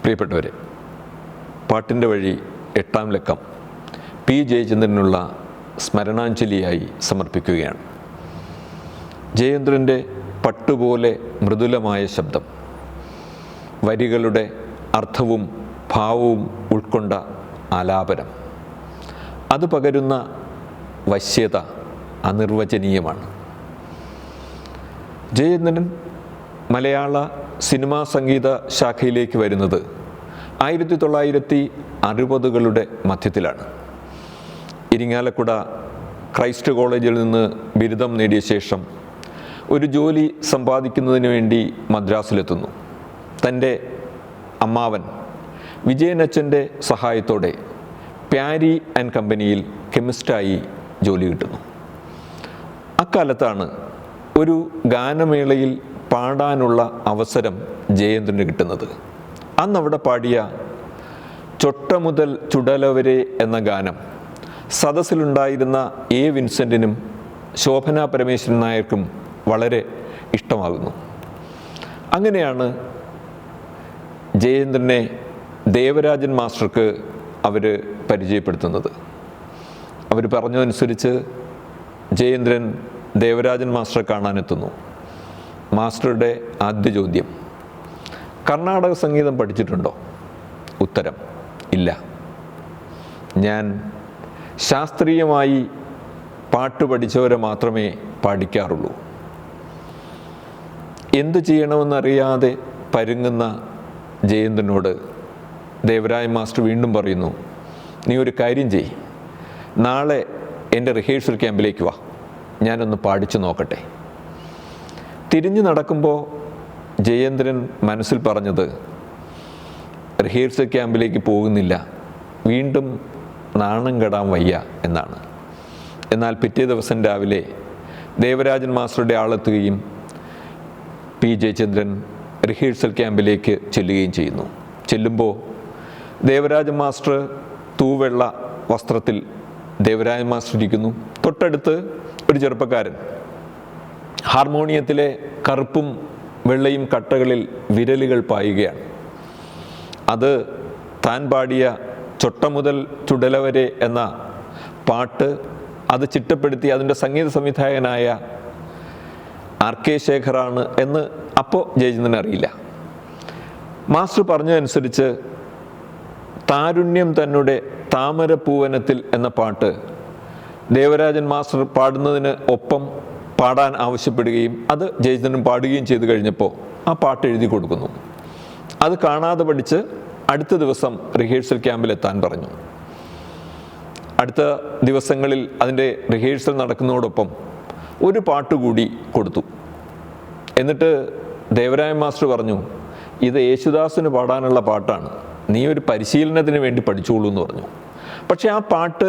പ്രിയപ്പെട്ടവരെ, പാട്ടിൻ്റെ വഴി 8-ാം ലക്കം പി ജയചന്ദ്രനുള്ള സ്മരണാഞ്ജലിയായി സമർപ്പിക്കുകയാണ്. ജയേന്ദ്രൻ്റെ പട്ടുപോലെ മൃദുലമായ ശബ്ദം, വരികളുടെ അർത്ഥവും ഭാവവും ഉൾക്കൊണ്ട ആലാപനം, അത് പകരുന്ന വശ്യത അനിർവചനീയമാണ്. ജയേന്ദ്രൻ മലയാള സിനിമാ സംഗീത ശാഖയിലേക്ക് വരുന്നത് 1960-കളുടെ മധ്യത്തിലാണ്. ഇരിങ്ങാലക്കുട ക്രൈസ്റ്റ് കോളേജിൽ നിന്ന് ബിരുദം നേടിയ ശേഷം ഒരു ജോലി സമ്പാദിക്കുന്നതിന് വേണ്ടി മദ്രാസിലെത്തുന്നു. തൻ്റെ അമ്മാവൻ വിജയനച്ഛൻ്റെ സഹായത്തോടെ പ്യാരി ആൻഡ് കമ്പനിയിൽ കെമിസ്റ്റായി ജോലി കിട്ടുന്നു. അക്കാലത്താണ് ഒരു ഗാനമേളയിൽ പാടാനുള്ള അവസരം ജയേന്ദ്രന് കിട്ടുന്നത്. അന്നവിടെ പാടിയ ചൊട്ട മുതൽ ചുടല വരെ എന്ന ഗാനം സദസ്സിലുണ്ടായിരുന്ന എ വിൻസെൻറ്റിനും ശോഭന പരമേശ്വരൻ നായർക്കും വളരെ ഇഷ്ടമാകുന്നു. അങ്ങനെയാണ് ജയേന്ദ്രനെ ദേവരാജൻ മാസ്റ്റർക്ക് അവർ പരിചയപ്പെടുത്തുന്നത്. അവർ പറഞ്ഞതനുസരിച്ച് ജയേന്ദ്രൻ ദേവരാജൻ മാസ്റ്ററെ കാണാനെത്തുന്നു. മാസ്റ്ററുടെ ആദ്യ ചോദ്യം, കർണാടക സംഗീതം പഠിച്ചിട്ടുണ്ടോ? ഉത്തരം, ഇല്ല. ഞാൻ ശാസ്ത്രീയമായി പാട്ട് പഠിച്ചവരെ മാത്രമേ പാടിക്കാറുള്ളൂ. എന്തു ചെയ്യണമെന്നറിയാതെ പരുങ്ങുന്ന ജയേന്ദ്രനോട് ദേവരാജൻ മാസ്റ്റർ വീണ്ടും പറയുന്നു, നീ ഒരു കാര്യം ചെയ്യ്, നാളെ എൻ്റെ റിഹേഴ്സൽ ക്യാമ്പിലേക്ക് വാ, ഞാനൊന്ന് പാടിച്ചു നോക്കട്ടെ. തിരിഞ്ഞു നടക്കുമ്പോൾ ജയേന്ദ്രൻ മനസ്സിൽ പറഞ്ഞത്, റിഹേഴ്സൽ ക്യാമ്പിലേക്ക് പോകുന്നില്ല, വീണ്ടും നാണം കെടാൻ വയ്യ എന്നാണ്. എന്നാൽ പിറ്റേ ദിവസം രാവിലെ ദേവരാജൻ മാസ്റ്ററുടെ ആളെത്തുകയും പി ജയചന്ദ്രൻ റിഹേഴ്സൽ ക്യാമ്പിലേക്ക് ചെല്ലുകയും ചെയ്യുന്നു. ചെല്ലുമ്പോൾ ദേവരാജൻ മാസ്റ്റർ തൂവെള്ള വസ്ത്രത്തിൽ ദേവരാജൻ മാസ്റ്റർ ഇരിക്കുന്നു. തൊട്ടടുത്ത് ഒരു ചെറുപ്പക്കാരൻ ഹാർമോണിയത്തിലെ കറുപ്പും വെള്ളയും കട്ടകളിൽ വിരലുകൾ പായുകയാണ്. അത് താൻ പാടിയ ചൊട്ട മുതൽ ചുടല വരെ എന്ന പാട്ട് അത് ചിട്ടപ്പെടുത്തി അതിൻ്റെ സംഗീത സംവിധായകനായ RK ശേഖറാണ് എന്ന് അപ്പോൾ ജയചന്ദ്രൻ അറിയില്ല. മാസ്റ്റർ പറഞ്ഞതനുസരിച്ച് താരുണ്യം തന്നെ താമരപ്പൂവനത്തിൽ എന്ന പാട്ട് ദേവരാജൻ മാസ്റ്റർ പാടുന്നതിന് ഒപ്പം പാടാൻ ആവശ്യപ്പെടുകയും അത് ജയചന്ദ്രൻ പാടുകയും ചെയ്തു കഴിഞ്ഞപ്പോൾ ആ പാട്ട് എഴുതി കൊടുക്കുന്നു. അത് കാണാതെ പഠിച്ച് അടുത്ത ദിവസം റിഹേഴ്സൽ ക്യാമ്പിലെത്താൻ പറഞ്ഞു. അടുത്ത ദിവസങ്ങളിൽ അതിൻ്റെ റിഹേഴ്സൽ നടക്കുന്നതോടൊപ്പം ഒരു പാട്ട് കൂടി കൊടുത്തു. എന്നിട്ട് ദേവരാജൻ മാസ്റ്റർ പറഞ്ഞു, ഇത് യേശുദാസിന് പാടാനുള്ള പാട്ടാണ്, നീ ഒരു പരിശീലനത്തിന് വേണ്ടി പഠിച്ചോളൂ എന്ന് പറഞ്ഞു. പക്ഷെ ആ പാട്ട്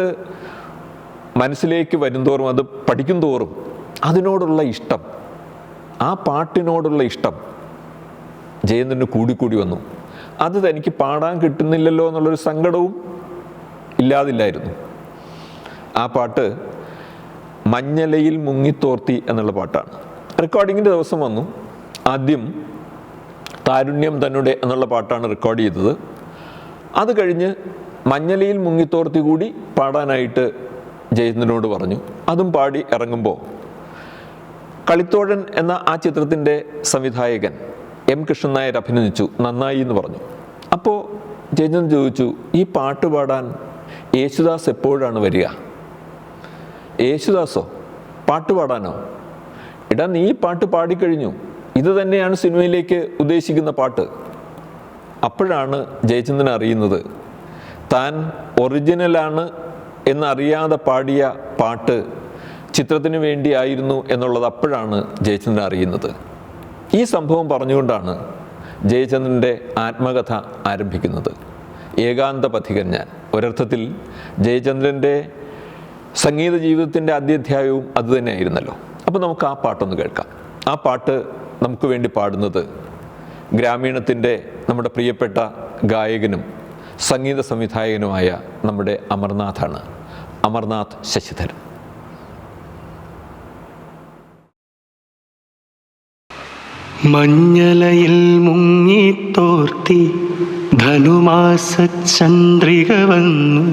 മനസ്സിലേക്ക് വരുംതോറും, അത് പഠിക്കും തോറും അതിനോടുള്ള ഇഷ്ടം, ആ പാട്ടിനോടുള്ള ഇഷ്ടം ജയേന്ദ്രന് കൂടിക്കൂടി വന്നു. അത് തനിക്ക് പാടാൻ കിട്ടുന്നില്ലല്ലോ എന്നുള്ളൊരു സങ്കടവും ഇല്ലാതില്ലായിരുന്നു. ആ പാട്ട് മഞ്ഞലയിൽ മുങ്ങിത്തോർത്തി എന്നുള്ള പാട്ടാണ്. റെക്കോർഡിങ്ങിൻ്റെ ദിവസം വന്നു. ആദ്യം താരുണ്യം തന്നെ എന്നുള്ള പാട്ടാണ് റെക്കോർഡ് ചെയ്തത്. അത് കഴിഞ്ഞ് മഞ്ഞലയിൽ മുങ്ങിത്തോർത്തി കൂടി പാടാനായിട്ട് ജയേന്ദ്രനോട് പറഞ്ഞു. അതും പാടി ഇറങ്ങുമ്പോൾ കളിത്തോഴൻ എന്ന ആ ചിത്രത്തിൻ്റെ സംവിധായകൻ M കൃഷ്ണൻ നായർ അഭിനന്ദിച്ചു, നന്നായി എന്ന് പറഞ്ഞു. അപ്പോൾ ജയേന്ദ്രൻ ചോദിച്ചു, ഈ പാട്ട് പാടാൻ യേശുദാസ് എപ്പോഴാണ് വരിക? യേശുദാസോ? പാട്ട് പാടാനോ? എടാ, നീ പാട്ട് പാടിക്കഴിഞ്ഞു, ഇത് തന്നെയാണ് സിനിമയിലേക്ക് ഉദ്ദേശിക്കുന്ന പാട്ട്. അപ്പോഴാണ് ജയചന്ദ്രൻ അറിയുന്നത് താൻ ഒറിജിനലാണ് എന്നറിയാതെ പാടിയ പാട്ട് ചിത്രത്തിന് വേണ്ടിയായിരുന്നു എന്നുള്ളത്. അപ്പോഴാണ് ജയചന്ദ്രൻ അറിയുന്നത്. ഈ സംഭവം പറഞ്ഞുകൊണ്ടാണ് ജയചന്ദ്രൻ്റെ ആത്മകഥ ആരംഭിക്കുന്നത്. ഏകാന്ത പഥികൻ ഞാൻ. ഒരർത്ഥത്തിൽ ജയചന്ദ്രൻ്റെ സംഗീത ജീവിതത്തിൻ്റെ ആദ്യാധ്യായവും അതുതന്നെയായിരുന്നല്ലോ. അപ്പോൾ നമുക്ക് ആ പാട്ടൊന്ന് കേൾക്കാം. ആ പാട്ട് നമുക്ക് വേണ്ടി പാടുന്നത് ഗ്രാമീണത്തിൻ്റെ നമ്മുടെ പ്രിയപ്പെട്ട ഗായകനും സംഗീത സംവിധായകനുമായ നമ്മുടെ അമർനാഥാണ്. അമർനാഥ് ശശിധരൻ. മഞ്ഞലയിൽ മുങ്ങിത്തോർത്തി ധനുമാസ ചന്ദ്രിക വന്നു,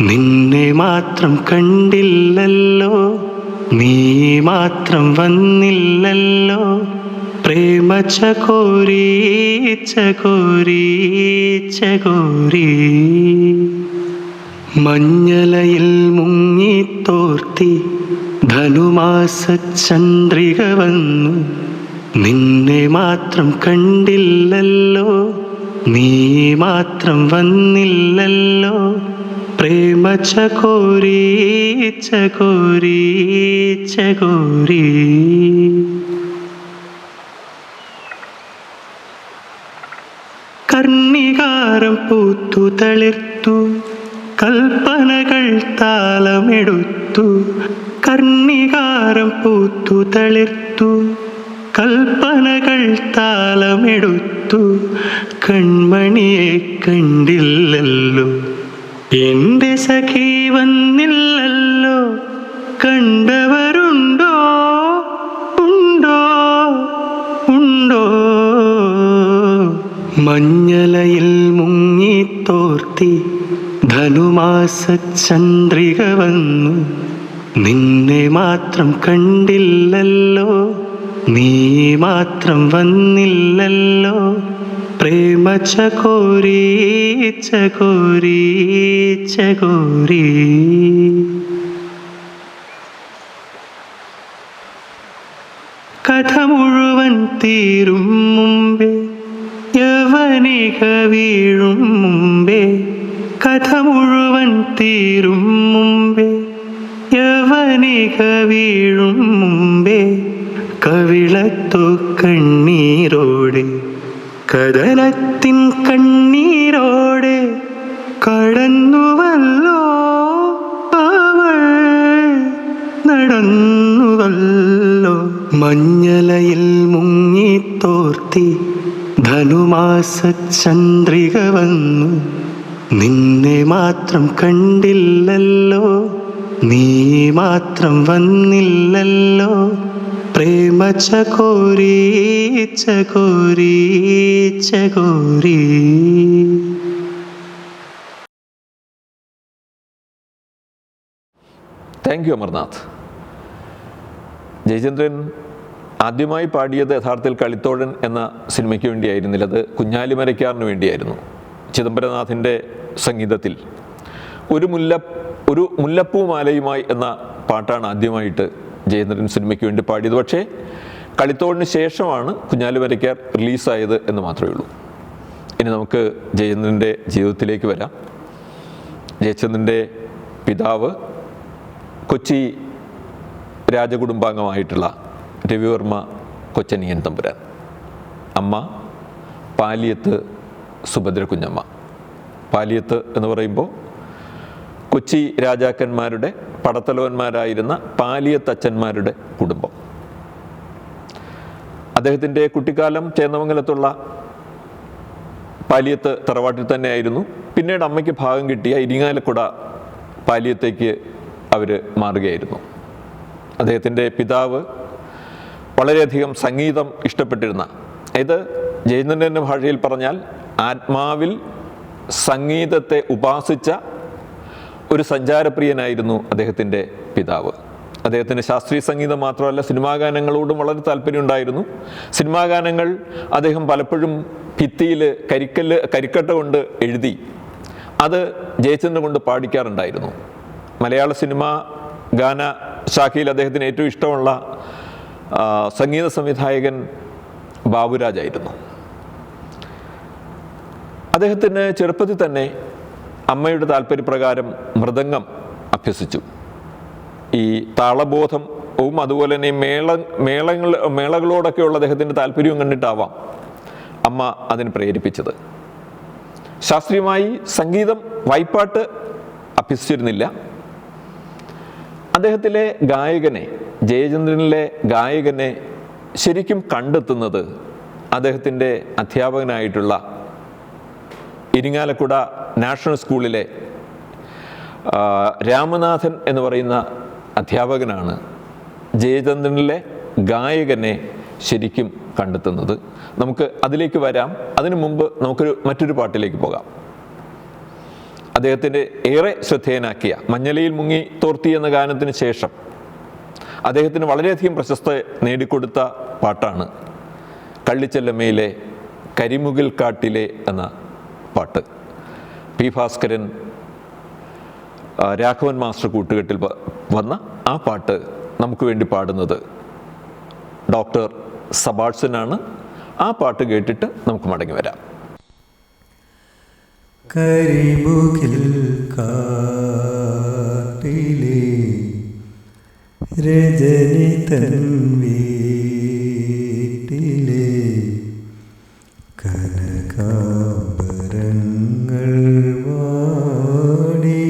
നിന്നെ മാത്രം കണ്ടില്ലല്ലോ, നീ മാത്രം വന്നില്ലല്ലോ. പ്രേമ ചകോരി ചകോരി ചകോരി. മഞ്ഞലയിൽ മുങ്ങിത്തോർത്തി ധനുമാസ ചന്ദ്രിക വന്നു, നിന്നെ മാത്രം കണ്ടില്ലല്ലോ, നീ മാത്രം വന്നില്ലല്ലോ. പ്രേമ ചകോരി ചകോരി ചകോരി. കർണികാരം പൂത്തു തളിർത്തു, കൽപ്പനകൾ താളമെടുത്തു. കർണികാരം പൂത്തു തളിർത്തു, കൽപ്പനകൾ താളമെടുത്തു. കൺമണിയെ കണ്ടില്ലല്ലോ, എന്റെ സഖി വന്നില്ലല്ലോ. കണ്ടവരുണ്ടോ ഉണ്ടോ ഉണ്ടോ. മഞ്ഞലയിൽ മുങ്ങിത്തോർത്തി ധനുമാസ ചന്ദ്രിക വന്നു, നിന്നെ മാത്രം കണ്ടില്ലല്ലോ, നീ മാത്രം വന്നില്ലല്ലോ. പ്രേമ ചകോരി ചകോരി ചകോരി. കഥ മുഴുവൻ തീരും മുമ്പേ, യവനിക വീഴും മുമ്പേ. കഥ മുഴുവൻ തീരും മുമ്പേ, യവനിക വീഴും മുമ്പേ. കവിളത്തു കണ്ണീരോടെ, കടലത്തിൻ കണ്ണീരോടെ കടന്നുവല്ലോ അവൾ, നടന്നുവല്ലോ. മഞ്ഞലയിൽ മുങ്ങിത്തോർത്തി ധനുമാസ ചന്ദ്രിക വന്നു, നിന്നെ മാത്രം കണ്ടില്ലല്ലോ, നീ മാത്രം വന്നില്ലല്ലോ. പ്രേമ ചകോരി ചകോരി ചകോരി. Thank you Amarnath. ജയചന്ദ്രൻ ആദ്യമായി പാടിയത് യഥാർത്ഥത്തിൽ കളിത്തോഴൻ എന്ന സിനിമയ്ക്ക് വേണ്ടിയായിരുന്നില്ല, അത് കുഞ്ഞാലിമരയ്ക്കാറിന് വേണ്ടിയായിരുന്നു. ചിദംബരനാഥിൻ്റെ സംഗീതത്തിൽ ഒരു മുല്ലപ്പൂ മാലയുമായി എന്ന പാട്ടാണ് ആദ്യമായിട്ട് ജയചന്ദ്രൻ സിനിമയ്ക്ക് വേണ്ടി പാടിയത്. പക്ഷേ കളിത്തോടിന് ശേഷമാണ് കുഞ്ഞാലിമരയ്ക്കാർ റിലീസായത് എന്ന് മാത്രമേ ഉള്ളൂ. ഇനി നമുക്ക് ജയചന്ദ്രൻ്റെ ജീവിതത്തിലേക്ക് വരാം. ജയചന്ദ്രൻ്റെ പിതാവ് കൊച്ചി രാജകുടുംബാംഗമായിട്ടുള്ള രവിവർമ്മ കൊച്ചനിയൻ തമ്പുരാൻ, അമ്മ പാലിയത്ത് സുഭദ്ര കുഞ്ഞമ്മ. പാലിയത്ത് എന്ന് പറയുമ്പോൾ കൊച്ചി രാജാക്കന്മാരുടെ പടത്തലവന്മാരായിരുന്ന പാലിയത്തച്ഛന്മാരുടെ കുടുംബം. അദ്ദേഹത്തിൻ്റെ കുട്ടിക്കാലം ചേന്നമംഗലത്തുള്ള പാലിയത്ത് തറവാട്ടിൽ തന്നെയായിരുന്നു. പിന്നീട് അമ്മയ്ക്ക് ഭാഗം കിട്ടിയ ഇരിങ്ങാലക്കുട പാലിയത്തേക്ക് അവർ മാറുകയായിരുന്നു. അദ്ദേഹത്തിൻ്റെ പിതാവ് വളരെയധികം സംഗീതം ഇഷ്ടപ്പെട്ടിരുന്ന, ഇത് ജയചന്ദ്രൻ്റെ ഭാഷയിൽ പറഞ്ഞാൽ ആത്മാവിൽ സംഗീതത്തെ ഉപാസിച്ച ഒരു സഞ്ചാരപ്രിയനായിരുന്നു അദ്ദേഹത്തിൻ്റെ പിതാവ്. അദ്ദേഹത്തിന് ശാസ്ത്രീയ സംഗീതം മാത്രമല്ല, സിനിമാ ഗാനങ്ങളോടും വളരെ താല്പര്യമുണ്ടായിരുന്നു. സിനിമാ ഗാനങ്ങൾ അദ്ദേഹം പലപ്പോഴും ഭിത്തിയിൽ കരിക്കട്ട കൊണ്ട് എഴുതി അത് ജയചന്ദ്രൻ കൊണ്ട് പാടിക്കാറുണ്ടായിരുന്നു. മലയാള സിനിമാ ഗാന ശാഖയിൽ അദ്ദേഹത്തിന് ഏറ്റവും ഇഷ്ടമുള്ള സംഗീത സംവിധായകൻ ബാബുരാജായിരുന്നു. അദ്ദേഹത്തിന് ചെറുപ്പത്തിൽ തന്നെ അമ്മയുടെ താല്പര്യപ്രകാരം മൃദംഗം അഭ്യസിച്ചു. ഈ താളബോധവും അതുപോലെ തന്നെ മേളകളോടൊക്കെയുള്ള അദ്ദേഹത്തിൻ്റെ താല്പര്യവും കണ്ടിട്ടാവാം അമ്മ അതിന് പ്രേരിപ്പിച്ചത്. ശാസ്ത്രീയമായി സംഗീതം വായ്പാട്ട് അഭ്യസിച്ചിരുന്നില്ല. അദ്ദേഹത്തിലെ ഗായകനെ, ജയചന്ദ്രനിലെ ഗായകനെ ശരിക്കും കണ്ടെത്തുന്നത് അദ്ദേഹത്തിൻ്റെ അധ്യാപകനായിട്ടുള്ള ഇരിങ്ങാലക്കുട നാഷണൽ സ്കൂളിലെ രാമനാഥൻ എന്ന് പറയുന്ന അധ്യാപകനാണ് ജയചന്ദ്രനിലെ ഗായകനെ ശരിക്കും കണ്ടെത്തുന്നത്. നമുക്ക് അതിലേക്ക് വരാം. അതിനു മുമ്പ് മറ്റൊരു പാട്ടിലേക്ക് പോകാം. അദ്ദേഹത്തിൻ്റെ ഏറെ ശ്രദ്ധേയനാക്കിയ മഞ്ഞലയിൽ മുങ്ങി തോർത്തി എന്ന ഗാനത്തിന് ശേഷം അദ്ദേഹത്തിന് വളരെയധികം പ്രശസ്തി നേടിക്കൊടുത്ത പാട്ടാണ് കള്ളിച്ചെല്ലമ്മയിലെ കരിമുകിൽ കാട്ടിലെ എന്ന പാട്ട്. പി ഭാസ്കരൻ, രാഘവൻ മാസ്റ്റർ കൂട്ടുകെട്ടിൽ വന്ന ആ പാട്ട് നമുക്ക് വേണ്ടി പാടുന്നത് ഡോക്ടർ സബാഴ്സനാണ്. ആ പാട്ട് കേട്ടിട്ട് നമുക്ക് മടങ്ങി വരാം. കരിമുകിൽ കാട്ടിലെ രജനി തൻ വീട്ടിലെ കനകാംബരങ്ങൾ വാടി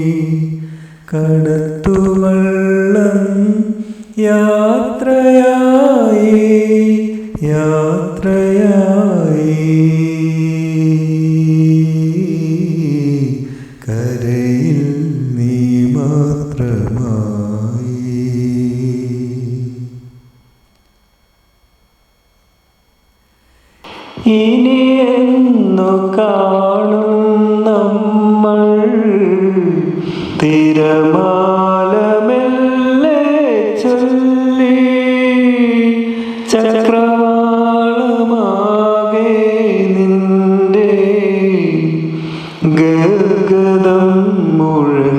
കടത്തുവള്ളം യാത്രയായി കരയിൽ നീ മാത്രമായി. ഇനി എന്നു കാണും നമ്മൾ തിരമാലമെല്ലെ ചൊല്ലി ചക്രവാളമാകെ നിന്റെ ഗദ്ഗദം മുഴങ്ങിടുന്നു.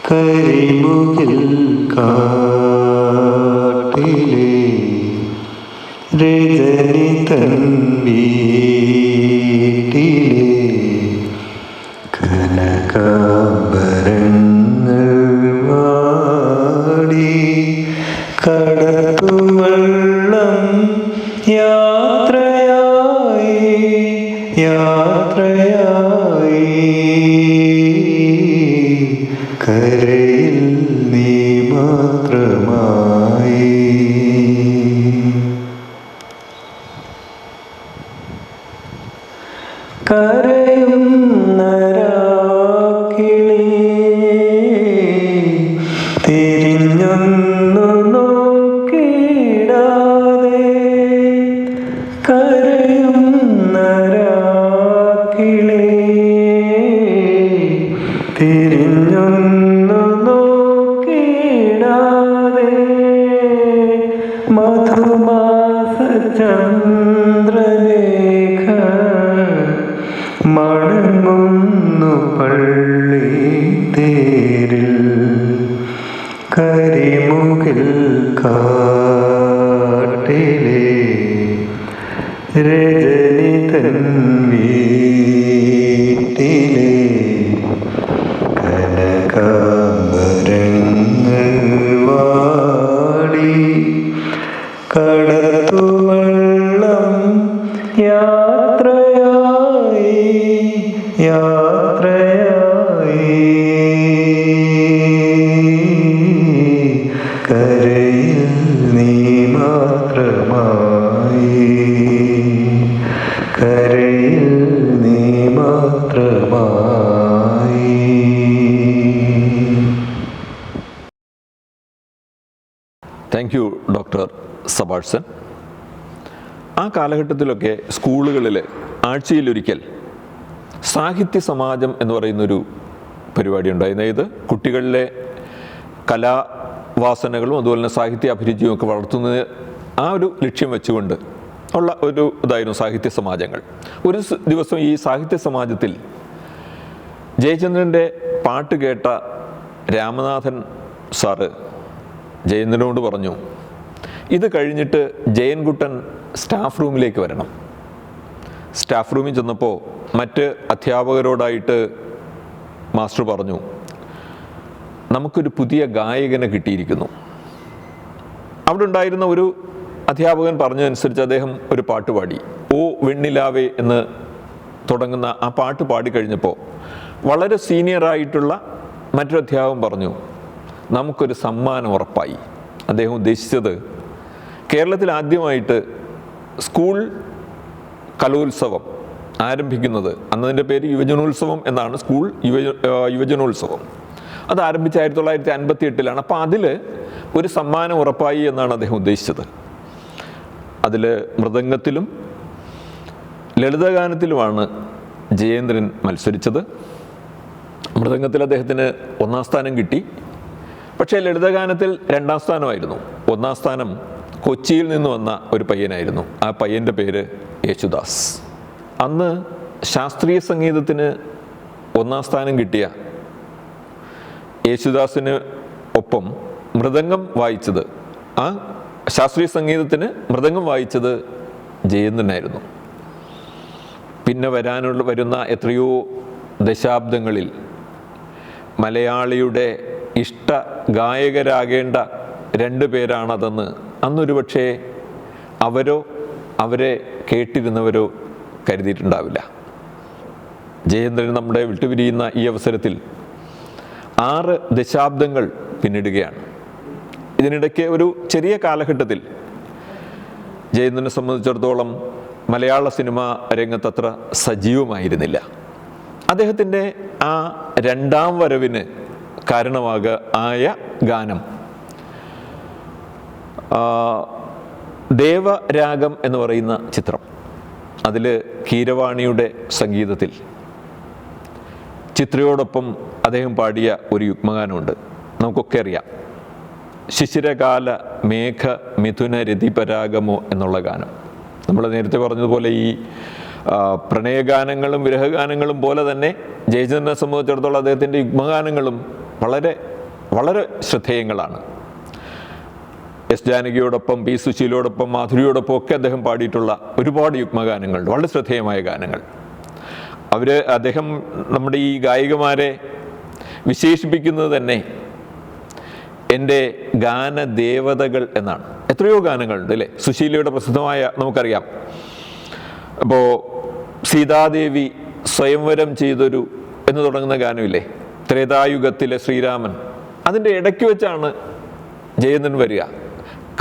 കരിമുകിൽ കാട്ടിലെ രജനി തൻ വീട്ടിലെ കനകാംബരങ്ങൾ വാടി കടത്തുവള്ളം യാത്രയായി കരയിൽ നീ മാത്രമായി. കരയുന്ന തിരിഞ്ഞൊന്നു നോക്കിടാതെ കരയുന്ന തിരിഞ്ഞൊന്നു നോക്കിടാതെ മധുമാസ ചന്ദ്രലേഖ മടങ്ങുന്നു പള്ളി തേരിൽ. കരിമുകിൽ കാട്ടിലെ രജനി തൻ വീട്ടിലെ കനകാംബരങ്ങൾ വാടി കടത്തുവള്ളം യാത്രയായി കരയിൽ നീ മാത്രമായി. കരയിൽ നീ മാത്രമായി. താങ്ക് യു ഡോക്ടർ സബാഴ്സൻ. ആ കാലഘട്ടത്തിലൊക്കെ സ്കൂളുകളിൽ ആഴ്ചയിലൊരിക്കൽ സാഹിത്യ സമാജം എന്ന് പറയുന്നൊരു പരിപാടി ഉണ്ടായിരുന്നു. ഇത് കുട്ടികളിലെ കലാവാസനകളും അതുപോലെ തന്നെ സാഹിത്യ അഭിരുചിയും ഒക്കെ വളർത്തുന്നത് ആ ഒരു ലക്ഷ്യം വെച്ചുകൊണ്ട് ഉള്ള ഒരു ഇതായിരുന്നു സാഹിത്യ സമാജങ്ങൾ. ഒരു ദിവസം ഈ സാഹിത്യ സമാജത്തിൽ ജയചന്ദ്രൻ്റെ പാട്ട് കേട്ട രാമനാഥൻ സാറ് ജയേന്ദ്രനോട് പറഞ്ഞു, ഇത് കഴിഞ്ഞിട്ട് ജയൻകുട്ടൻ സ്റ്റാഫ് റൂമിലേക്ക് വരണം. സ്റ്റാഫ് റൂമിൽ ചെന്നപ്പോൾ മറ്റ് അധ്യാപകരോടായിട്ട് മാസ്റ്റർ പറഞ്ഞു, നമുക്കൊരു പുതിയ ഗായകനെ കിട്ടിയിരിക്കുന്നു. അവിടെ ഉണ്ടായിരുന്ന ഒരു അധ്യാപകൻ പറഞ്ഞതനുസരിച്ച് അദ്ദേഹം ഒരു പാട്ട് പാടി. ഓ വെണ്ണിലാവേ എന്ന് തുടങ്ങുന്ന ആ പാട്ട് പാടിക്കഴിഞ്ഞപ്പോൾ വളരെ സീനിയറായിട്ടുള്ള മറ്റൊരു അധ്യാപകൻ പറഞ്ഞു, നമുക്കൊരു സമ്മാനം ഉറപ്പായി. അദ്ദേഹം ഉദ്ദേശിച്ചത് കേരളത്തിൽ ആദ്യമായിട്ട് സ്കൂൾ കലോത്സവം ആരംഭിക്കുന്നത്, അന്നതിൻ്റെ പേര് യുവജനോത്സവം എന്നാണ്, സ്കൂൾ യുവജനോത്സവം. അത് ആരംഭിച്ച 1958-ലാണ്. അപ്പോൾ അതിൽ ഒരു സമ്മാനം ഉറപ്പായി എന്നാണ് അദ്ദേഹം ഉദ്ദേശിച്ചത്. അതിൽ മൃദംഗത്തിലും ലളിതഗാനത്തിലുമാണ് ജയേന്ദ്രൻ മത്സരിച്ചത്. മൃദംഗത്തിൽ അദ്ദേഹത്തിന് 1-ാം സ്ഥാനം കിട്ടി. പക്ഷേ ലളിതഗാനത്തിൽ 2-ാം സ്ഥാനമായിരുന്നു. 1-ാം സ്ഥാനം കൊച്ചിയിൽ നിന്ന് വന്ന ഒരു പയ്യനായിരുന്നു. ആ പയ്യൻ്റെ പേര് യേശുദാസ്. അന്ന് ശാസ്ത്രീയ സംഗീതത്തിന് 1-ാം സ്ഥാനം കിട്ടിയ യേശുദാസിന് ഒപ്പം മൃദംഗം വായിച്ചത്, ആ ശാസ്ത്രീയ സംഗീതത്തിന് മൃദംഗം വായിച്ചത് ജയേന്ദ്രനായിരുന്നു. പിന്നെ വരുന്ന എത്രയോ ദശാബ്ദങ്ങളിൽ മലയാളിയുടെ ഇഷ്ട ഗായകരാകേണ്ട 2 പേരാണതെന്ന് അന്നൊരു പക്ഷേ അവരോ അവരെ കേട്ടിരുന്നവരോ കരുതിയിട്ടുണ്ടാവില്ല. ജയേന്ദ്രൻ നമ്മുടെ വിട്ടുപിരിയുന്ന ഈ അവസരത്തിൽ 6 ദശാബ്ദങ്ങൾ പിന്നിടുകയാണ്. ഇതിനിടയ്ക്ക് ഒരു ചെറിയ കാലഘട്ടത്തിൽ ജയേന്ദ്രനെ സംബന്ധിച്ചിടത്തോളം മലയാള സിനിമ രംഗത്തത്ര സജീവമായിരുന്നില്ല. അദ്ദേഹത്തിൻ്റെ ആ 2ാം വരവിന് കാരണമായ ഗാനം ദേവരാഗം എന്ന് പറയുന്ന ചിത്രം. അതിൽ കീരവാണിയുടെ സംഗീതത്തിൽ ചിത്രയോടൊപ്പം അദ്ദേഹം പാടിയ ഒരു യുഗ്മഗാനമുണ്ട്, നമുക്കൊക്കെ അറിയാം. ശിശിരകാല മേഘ മിഥുന രതിപരാഗമോ എന്നുള്ള ഗാനം. നമ്മൾ നേരത്തെ പറഞ്ഞതുപോലെ ഈ പ്രണയഗാനങ്ങളും വിരഹഗാനങ്ങളും പോലെ തന്നെ ജയചന്ദ്രനെ സംബന്ധിച്ചിടത്തോളം അദ്ദേഹത്തിൻ്റെ യുഗ്മഗാനങ്ങളും വളരെ വളരെ ശ്രദ്ധേയങ്ങളാണ്. എസ് ജാനകിയോടൊപ്പം, പി സുശീലയോടൊപ്പം, മാധുരിയോടൊപ്പം ഒക്കെ അദ്ദേഹം പാടിയിട്ടുള്ള ഒരുപാട് യുഗ്മഗാനങ്ങളുണ്ട്, വളരെ ശ്രദ്ധേയമായ ഗാനങ്ങൾ. അദ്ദേഹം നമ്മുടെ ഈ ഗായികമാരെ വിശേഷിപ്പിക്കുന്നത് തന്നെ എൻ്റെ ഗാനദേവതകൾ എന്നാണ്. എത്രയോ ഗാനങ്ങളുണ്ട് അല്ലേ? സുശീലയുടെ പ്രസിദ്ധമായ നമുക്കറിയാം. അപ്പോൾ സീതാദേവി സ്വയംവരം ചെയ്തൊരു എന്ന് തുടങ്ങുന്ന ഗാനമില്ലേ, ത്രേതായുഗത്തിലെ ശ്രീരാമൻ. അതിൻ്റെ ഇടയ്ക്ക് വെച്ചാണ് ജയേന്ദ്രൻ വരിക.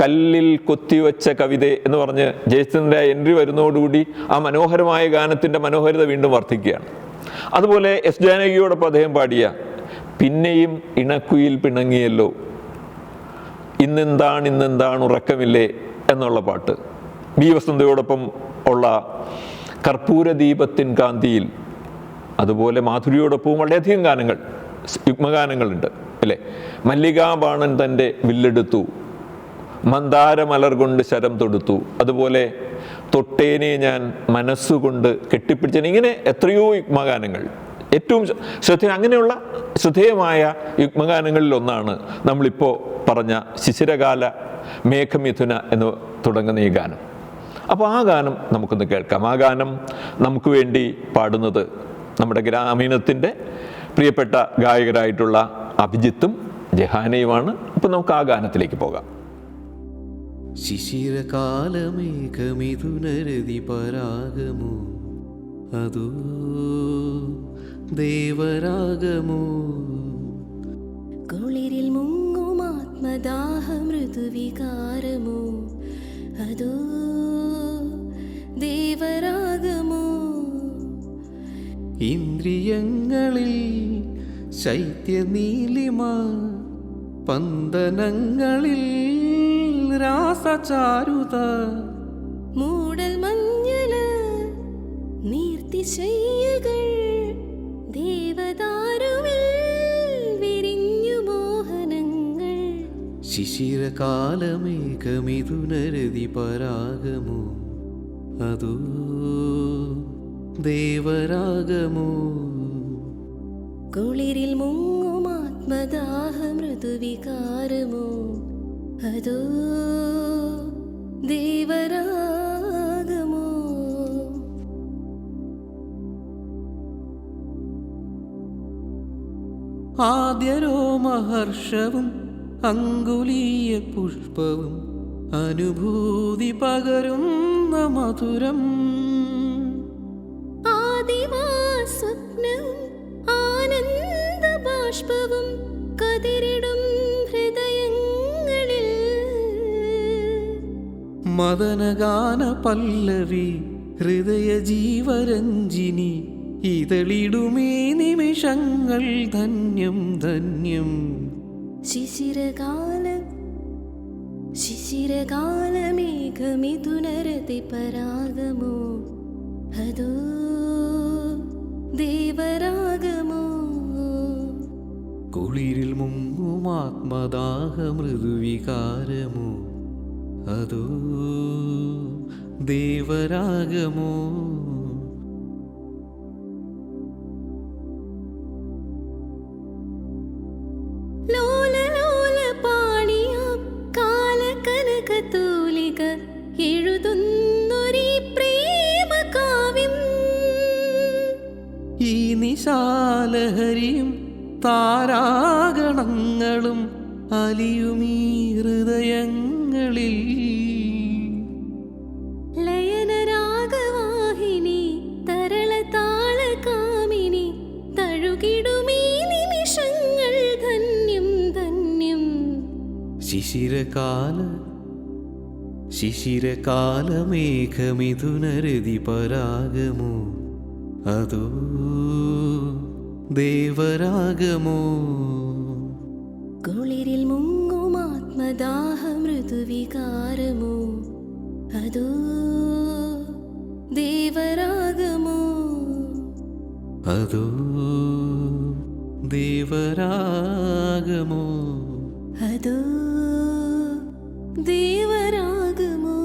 കല്ലിൽ കൊത്തിവെച്ച കവിത എന്ന് പറഞ്ഞ് ജയചന്ദ്രൻ്റെ എൻട്രി വരുന്നതോടുകൂടി ആ മനോഹരമായ ഗാനത്തിൻ്റെ മനോഹരത വീണ്ടും വർദ്ധിക്കുകയാണ്. അതുപോലെ എസ് ജാനകിയോടൊപ്പം അദ്ദേഹം പാടിയ പിന്നെയും ഇണക്കുയിൽ പിണങ്ങിയല്ലോ, ഇന്നെന്താണ് ഉറക്കമില്ലേ എന്നുള്ള പാട്ട്, ബി വസന്തയോടൊപ്പം ഉള്ള കർപ്പൂര ദീപത്തിൻ കാന്തിയിൽ, അതുപോലെ മാധുരിയോടൊപ്പവും വളരെയധികം ഗാനങ്ങൾ, യുഗ്മഗാനങ്ങളുണ്ട് അല്ലേ? മല്ലികാബാണൻ തൻ്റെ വില്ലെടുത്തു, മന്ദാരമലർ കൊണ്ട് ശരം തൊടുത്തു, അതുപോലെ തൊട്ടേനെ ഞാൻ മനസ്സുകൊണ്ട് കെട്ടിപ്പിടിച്ചേനെ, ഇങ്ങനെ എത്രയോ യുഗ്മഗാനങ്ങൾ. ഏറ്റവും അങ്ങനെയുള്ള ശ്രദ്ധേയമായ യുഗ്മഗാനങ്ങളിൽ ഒന്നാണ് നമ്മളിപ്പോൾ പറഞ്ഞ ശിശിരകാല മേഘമിഥുന എന്ന് തുടങ്ങുന്ന ഈ ഗാനം. അപ്പോൾ ആ ഗാനം നമുക്കൊന്ന് കേൾക്കാം. ആ ഗാനം നമുക്ക് വേണ്ടി പാടുന്നത് നമ്മുടെ ഗ്രാമീണത്തിൻ്റെ പ്രിയപ്പെട്ട ഗായകരായിട്ടുള്ള അഭിജിത്തും ജഹാനയുമാണ്. അപ്പോൾ നമുക്ക് ആ ഗാനത്തിലേക്ക് പോകാം. ശിശിരകാലമേഘമിഥുനരതി പരാഗമോ അതോ ദേവരാഗമോ, കുളിരിൽ മുങ്ങും ആത്മദാഹ മൃദുവികാരമോ അതോ ദേവരാഗമോ, ഇന്ദ്രിയങ്ങളിൽ ശൈത്യനീലിമ, പന്തനങ്ങളിൽ രാസചാരുത, മൂടൽ മഞ്ഞള് നീർത്തിശയ്യകൾ, ദേവദാരുവിൽ വിരിഞ്ഞു മോഹനങ്ങൾ. ശിശിരകാലമേഘമിഥുനരതി പരാഗമോ അതോ ദേവരാഗമോ, കുളിരിൽ മുങ്ങും ആത്മദാഹ മൃദുവികാരമോ അതോ ദേവരാഗമോ. ആദ്യരോമഹർഷവും അങ്കുലീയ പുഷ്പവും അനുഭൂതി പകരുന്ന മധുരം, ആദിവാസ്വപ്നവും ആനന്ദ ബാഷ്പവും കതിരിടും ഹൃദയങ്ങളിൽ, മദനഗാന പല്ലവി ഹൃദയ ജീവരഞ്ജിനി, ഇതളിടുമേ നിമിഷങ്ങൾ ധന്യം ധന്യം. ശിശിരകാല ശിശിരകാലമേഘമിഥുനരതി പരാഗമോ അതോ ദേവരാഗമോ കുളിരിൽ മുങ്ങും ആത്മദാഹ മൃദുവികാരമോ അതോ ദേവരാഗമോ ലോല ലോല പാണിയാം കാലകനകതൂലിക എഴുതുന്നൊരീ പ്രേമകാവ്യം ഈ നിശാലഹരിയും താരാഗണങ്ങളും അലിയുമീ ഹൃദയങ്ങളിൽ ലയനരാഗവാഹിനി തരളതാളകാമിനി തഴുകിടുമീ നിമിഷങ്ങൾ ധന്യം ധന്യം ശിശിരകാലമേഘമിഥുനരതി പരാഗമോ അതോ ദേവരാഗമോ കുളിരിൽ മുങ്ങും ആത്മദാഹ മൃദുവികാരമോ അതോ ദേവരാഗമോ അതോ ദേവരാഗമോ അതോ ദേവരാഗമോ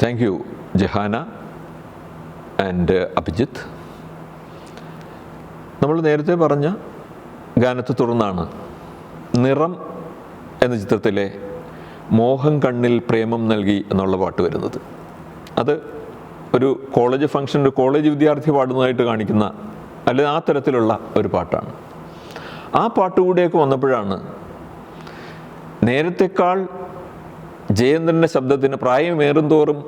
thank you Jahana and Abhijith. നമ്മൾ നേരത്തെ പറഞ്ഞ ഗാനത്തെ തുടർന്നാണ് നിറം എന്ന ചിത്രത്തിലെ മോഹം കണ്ണിൽ പ്രേമം നൽകി എന്നുള്ള പാട്ട് വരുന്നത്. അത് ഒരു കോളേജ് ഫംഗ്ഷൻ, ഒരു കോളേജ് വിദ്യാർത്ഥി പാടുന്നതായിട്ട് കാണിക്കുന്ന അല്ലെങ്കിൽ ആ തരത്തിലുള്ള ഒരു പാട്ടാണ്. ആ പാട്ടുകൂടെയൊക്കെ വന്നപ്പോഴാണ് നേരത്തെക്കാൾ ജയേന്ദ്രൻ്റെ ശബ്ദത്തിന് പ്രായമേറും തോറും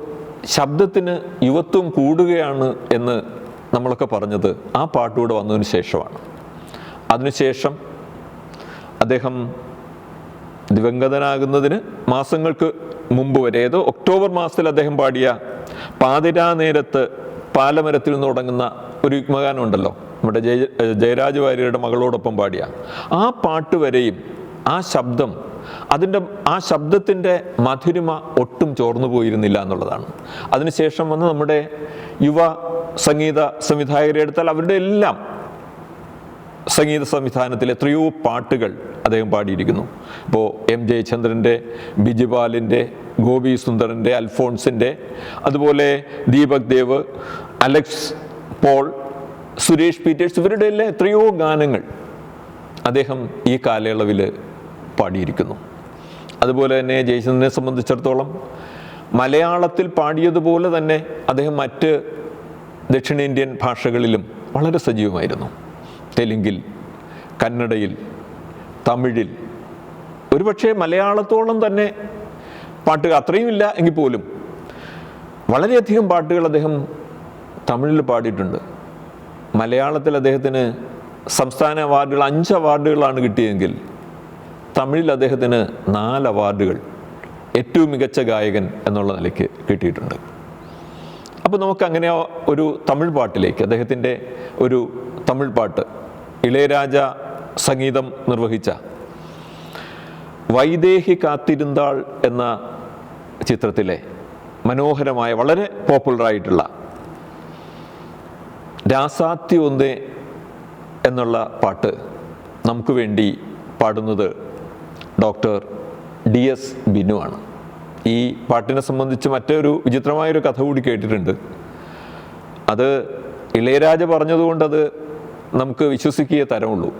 ശബ്ദത്തിന് യുവത്വം കൂടുകയാണ് എന്ന് നമ്മളൊക്കെ പറഞ്ഞത് ആ പാട്ടുകൂടെ വന്നതിന് ശേഷമാണ്. അതിനുശേഷം അദ്ദേഹം ദിവംഗതനാകുന്നതിന് മാസങ്ങൾക്ക് മുമ്പ് വരെ, ഏതോ ഒക്ടോബർ മാസത്തിൽ അദ്ദേഹം പാടിയ പാതിരാ നേരത്ത് പാലമരത്തിൽ നിന്ന് തുടങ്ങുന്ന ഒരു യുഗ്മഗാനം ഉണ്ടല്ലോ, നമ്മുടെ ജയരാജ് വാര്യരുടെ മകളോടൊപ്പം പാടിയ ആ പാട്ട് വരെയും ആ ശബ്ദം, ആ ശബ്ദത്തിൻ്റെ മധുരിമ ഒട്ടും ചോർന്നു പോയിരുന്നില്ല എന്നുള്ളതാണ്. അതിനുശേഷം വന്ന് നമ്മുടെ യുവ സംഗീത സംവിധായകരെ എടുത്താൽ അവരുടെ എല്ലാം സംഗീത സംവിധാനത്തിൽ എത്രയോ പാട്ടുകൾ അദ്ദേഹം പാടിയിരിക്കുന്നു. ഇപ്പോൾ എം ജയചന്ദ്രൻ്റെ, ബിജിപാലിൻ്റെ, ഗോപി സുന്ദറിൻ്റെ, അൽഫോൺസിൻ്റെ, അതുപോലെ Deepak Dev, Alex Paul, Suresh Peters, ഇവരുടെ എല്ലാം എത്രയോ ഗാനങ്ങൾ അദ്ദേഹം ഈ കാലയളവിൽ പാടിയിരിക്കുന്നു. അതുപോലെ തന്നെ ജയചന്ദ്രനെ സംബന്ധിച്ചിടത്തോളം മലയാളത്തിൽ പാടിയതുപോലെ തന്നെ അദ്ദേഹം മറ്റ് ദക്ഷിണേന്ത്യൻ ഭാഷകളിലും വളരെ സജീവമായിരുന്നു. തെലുങ്കിൽ, കന്നഡയിൽ, തമിഴിൽ, ഒരുപക്ഷെ മലയാളത്തോളം തന്നെ പാട്ടുകൾ അത്രയും ഇല്ല എങ്കിൽ പോലും വളരെയധികം പാട്ടുകൾ അദ്ദേഹം തമിഴിൽ പാടിയിട്ടുണ്ട്. മലയാളത്തിൽ അദ്ദേഹത്തിന് സംസ്ഥാന അവാർഡുകൾ 5 അവാർഡുകളാണ് കിട്ടിയെങ്കിൽ തമിഴിൽ അദ്ദേഹത്തിന് 4 അവാർഡുകൾ ഏറ്റവും മികച്ച ഗായകൻ എന്നുള്ള നിലയ്ക്ക് കിട്ടിയിട്ടുണ്ട്. അപ്പോൾ നമുക്ക് അങ്ങനെ ഒരു തമിഴ് പാട്ടിലേക്ക്, അദ്ദേഹത്തിൻ്റെ ഒരു തമിഴ് പാട്ട്, ഇളയരാജ സംഗീതം നിർവഹിച്ച വൈദേഹി കാത്തിരുന്നാൾ എന്ന ചിത്രത്തിലെ മനോഹരമായ വളരെ പോപ്പുലറായിട്ടുള്ള രാസാത്തി ഒന്നേ എന്നുള്ള പാട്ട് നമുക്ക് വേണ്ടി പാടുന്നത് ഡോക്ടർ DS ബിനു ആണ്. ഈ പാട്ടിനെ സംബന്ധിച്ച് മറ്റൊരു വിചിത്രമായൊരു കഥ കൂടി കേട്ടിട്ടുണ്ട്. അത് ഇളയരാജ പറഞ്ഞതുകൊണ്ട് അത് നമുക്ക് വിശ്വസിക്കുകയേ തരമുള്ളൂ.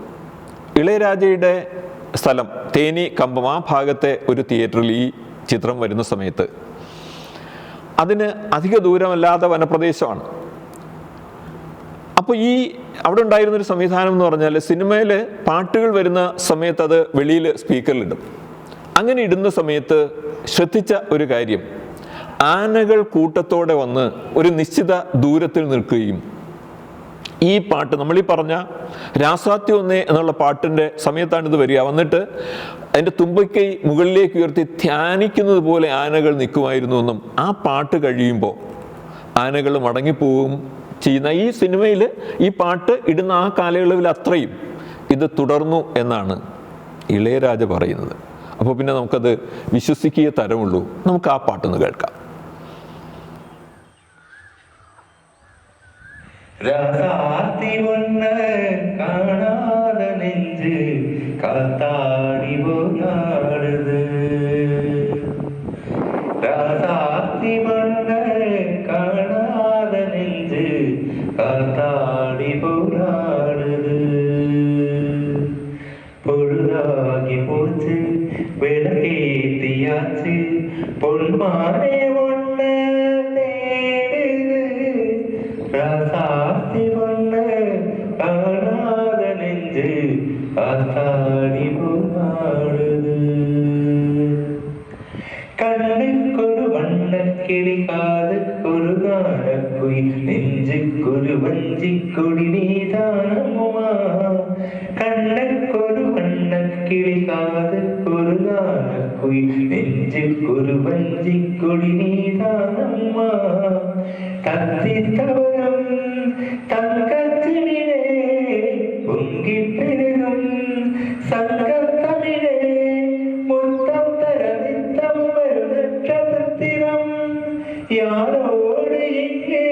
ഇളയരാജയുടെ സ്ഥലം തേനി, കമ്പം, ആ ഭാഗത്തെ ഒരു തിയേറ്ററിൽ ഈ ചിത്രം വരുന്ന സമയത്ത് അതിന് അധിക ദൂരമല്ലാത്ത വനപ്രദേശമാണ്. അപ്പോൾ ഈ അവിടെ ഉണ്ടായിരുന്നൊരു സംവിധാനം എന്ന് പറഞ്ഞാൽ സിനിമയിൽ പാട്ടുകൾ വരുന്ന സമയത്ത് അത് വെളിയിൽ സ്പീക്കറിലിടും. അങ്ങനെ ഇടുന്ന സമയത്ത് ശ്രദ്ധിച്ച ഒരു കാര്യം, ആനകൾ കൂട്ടത്തോടെ വന്ന് ഒരു നിശ്ചിത ദൂരത്തിൽ നിൽക്കുകയും ഈ പാട്ട്, നമ്മളീ പറഞ്ഞ രാസാത്തി ഒന്നേ എന്നുള്ള പാട്ടിൻ്റെ സമയത്താണിത് വരിക, വന്നിട്ട് അതിൻ്റെ തുമ്പിക്കൈ മുകളിലേക്ക് ഉയർത്തി ധ്യാനിക്കുന്നത് പോലെ ആനകൾ നിൽക്കുമായിരുന്നു എന്നും ആ പാട്ട് കഴിയുമ്പോൾ ആനകൾ മടങ്ങിപ്പോവും ചെയ്യുന്ന ഈ സിനിമയിൽ ഈ പാട്ട് ഇടുന്ന ആ കാലയളവിൽ അത്രയും ഇത് തുടർന്നു എന്നാണ് ഇളയരാജ പറയുന്നത്. അപ്പോൾ പിന്നെ നമുക്കത് വിശ്വസിക്കേ തരമുള്ളൂ. നമുക്ക് ആ പാട്ടൊന്ന് കേൾക്കാം. ராசாத்தி ஒன்ன காணாத நெஞ்சு காத்தாடி போனாடுது. ராசாத்தி ஒன்ன காணாத நெஞ்சு காத்தாடி போனாடுது. பொழுதாகி போச்சு விளக்கேத்தியாச்சு பொன்மானே ஒன்ன ராசாத்தி ஒன்ன காணாத நெஞ்சு காத்தாடி போனாடுது. கண்ணுக்கொரு வண்ணக்கிளி காதுக்கொரு கானக்குயில் நெஞ்சுக்கொரு வஞ்சிக்கொடி நீதானமுமா. கண்ணுக்கொரு வண்ணக்கிளி காதுக்கொரு கானக்குயில் நெஞ்சுக்கொரு வஞ்சிக்கொடி நீதானம்மா. தத்தித்தவரம் தங்கத்திலே பொங்கி பெருகும் சங்கத்தமிழே முத்தம் தரவித்தம் வருதற்ற தத்திரம். யாரோடு இங்கே